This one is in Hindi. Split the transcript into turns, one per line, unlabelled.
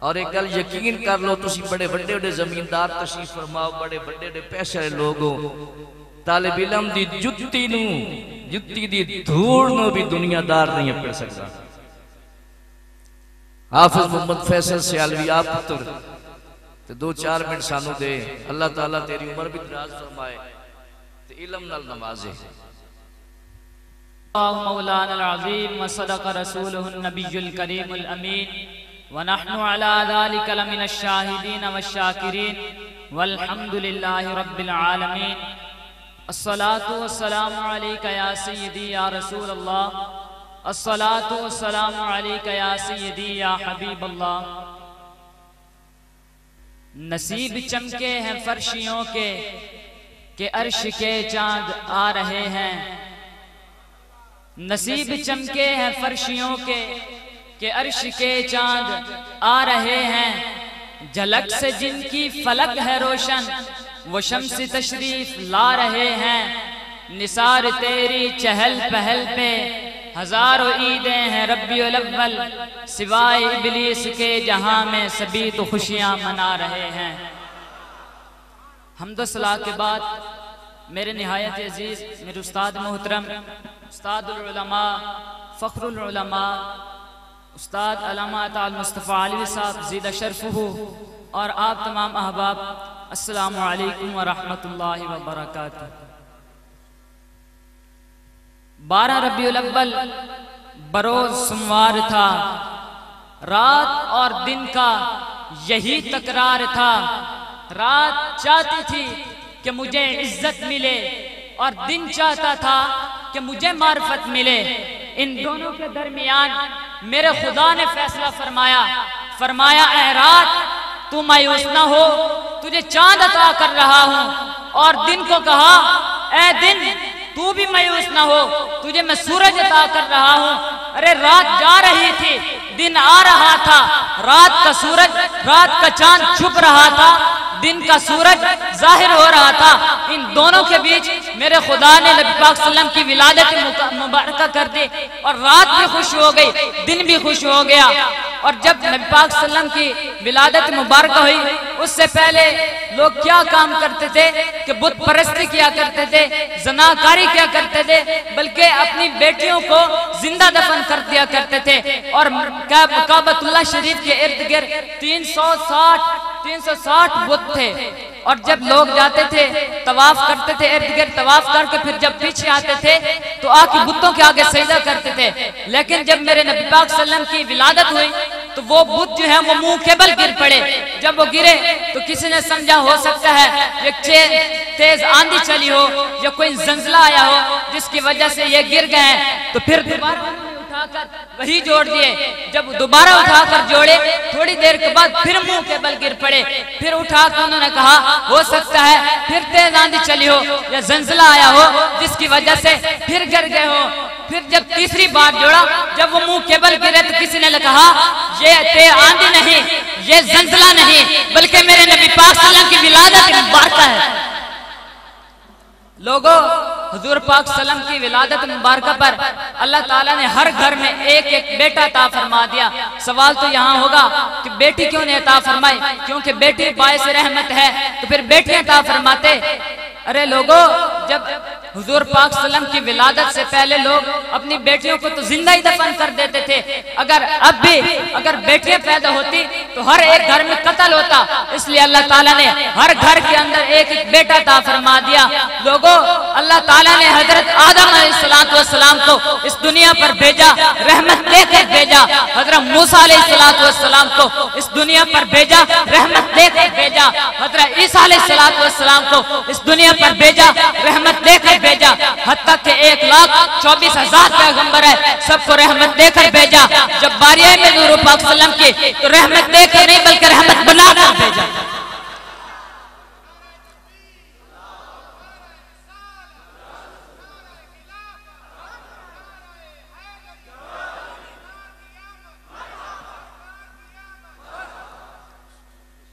और एक गल यकीन कर लो, तुसी बड़े बड़े बड़े जमींदार तशरीफ फरमाओ, बड़े बड़े बड़े पैसे वाले लोग हो, तालिब इल्म दी जुत्ती दी धूड़ नूं भी दुनियादार नहीं अपड़ सकता। हाफिज मोहम्मद फैसल सियालवी आप पुत्र ते 2-4 मिनट सानू दे। अल्लाह ताला तेरी उम्र भी दराज फरमाए ते इल्म नाल नवाजे।
मौलाना अज़ीम व सदक़ रसूलुहुन नबियुल करीमुल अमीन व नहनु अला ज़ालिका लमिनश शाहिदीन वश्शाकिरीन वल्हम्दुलिल्लाहि रब्बिल आलमीन। अस्सलातु वस्सलामु अलैका या सय्यदी या रसूल अल्लाह, अस्सलातु वस्सलामु अलैका या सय्यदी या हबीब अल्लाह। नसीब चमके हैं फर्शियों के अर्श के चांद आ रहे हैं। नसीब चमके हैं फर्शियों के अर्श के चांद आ रहे हैं। झलक से जिनकी फलक है रोशन, वो शम्स तशरीफ ला रहे हैं। निसार तेरी चहल पहल पे हजारों ईदें हैं रब्बिउल अव्वल, सिवाय इब्लीस के जहां में सभी तो खुशियां मना रहे हैं। हम्द सलाह के बाद मेरे निहायत अजीज मेरे उस्ताद मोहतरम उस्तादुल उलमा फ़ख्रुल उलमा उस्ताद अल्लामा अता मुस्तफ़ा अलवी साहब ज़ीदा शर्फ़ुहु और आप तमाम अहबाब, अस्सलामु अलैकुम व रहमतुल्लाहि व बरकातुहू। 12 रबीउल अव्वल बरोज सोमवार था। रात और दिन का यही तकरार था। रात चाहती थी कि मुझे इज्जत मिले और दिन चाहता था कि मुझे मार्फत मिले। इन दोनों के दरमियान मेरे खुदा ने फैसला फरमाया ऐ रात तू मायूस ना हो, तुझे चांद अता कर रहा हूं। और दिन को कहा ऐ दिन तू भी मायूस ना हो, तुझे मैं सूरज अता कर रहा हूं। अरे रात जा रही थी, दिन आ रहा था। रात का सूरज, रात का चांद छुप रहा था, दिन का सूरज जाहिर हो रहा था। इन दोनों के बीच मेरे खुदा ने नबी पाक सल्लल्लाहु अलैहि वसल्लम की विलादत मुबारक कर दी और रात भी खुश हो गई, दिन भी खुश हो गया। और जब नबी पाक सल्लल्लाहु अलैहि वसल्लम की विलादत मुबारक हुई, उससे पहले लोग क्या काम करते थे कि बुत परस्ती किया करते थे, जनाकारी किया करते थे, बल्कि अपनी बेटियों को जिंदा दफन कर दिया करते थे। और काबतुल्लाह शरीफ के इर्द गिर्द 360 बुत थे। और जब लोग जाते थे तवाफ करते थे, इर्द गिर्द तवाफ करके फिर जब पीछे आते थे तो आके बुतों के आगे सजदा करते थे। लेकिन जब मेरे नबी पाक सल्लल्लाहु अलैहि वसल्लम की विलादत हुई तो वो बुत जो है वो मुंह के बल गिर पड़े। जब वो गिरे तो किसी ने समझा हो सकता है एक तेज आंधी चली हो या कोई जंजला आया हो जिसकी वजह से ये गिर गए हैं। तो फिर दोबारा उठाकर वही जोड़ दिए। जब दोबारा उठाकर जोड़े, थोड़ी देर के बाद फिर मुंह के बल गिर पड़े। फिर उठाकर उन्होंने कहा हो सकता है फिर तेज आंधी चली हो या जंजला आया हो जिसकी वजह से फिर गिर गए हो। फिर जब तीसरी बार जोड़ा, जब वो मुंह के बल गिरे तो किसी ने कहा ये तेज आंधी नहीं, ये जंजला नहीं, बल्कि मेरे नबी पाक सल्लल्लाहु अलैहि वसल्लम की विलादत मुबारक है। लोगों, हुजूर पाक सल्लम की विलादत मुबारक पर अल्लाह ताला ने हर घर में एक एक बेटा अता फरमा दिया। सवाल तो यहाँ होगा कि बेटी क्यों नहीं अता फरमाई? क्योंकि बेटी बायस रहमत है, तो फिर बेटियां अता फरमाते। अरे लोगों, जब हुजूर पाक सल्लम की विलादत से पहले लोग अपनी बेटियों को तो जिंदा ही दफन कर देते थे। अब भी अगर बेटियां पैदा होती तो हर एक घर में कत्ल होता। इसलिए अल्लाह ताला ने हर घर के अंदर एक एक बेटा अता फरमा दिया। लोगों, अल्लाह ताला ने हजरत आदम अलैहिस्सलाम को इस दुनिया पर भेजा, रहमत देकर भेजा। हजरत मूसा अलैहिस्सलाम को इस दुनिया पर भेजा, रहमत देकर भेजा। हजरत ईसा अलैहिस्सलाम को इस दुनिया पर भेजा, रहमत देकर भेजा। हत्ता के 1,24,000 पैगंबर है, सबको रहमत देकर भेजा। जब बारी आई में हुजूर पाक सल्लम की तो रहमत देकर नहीं बल्कि रहमत बनाकर भेजा।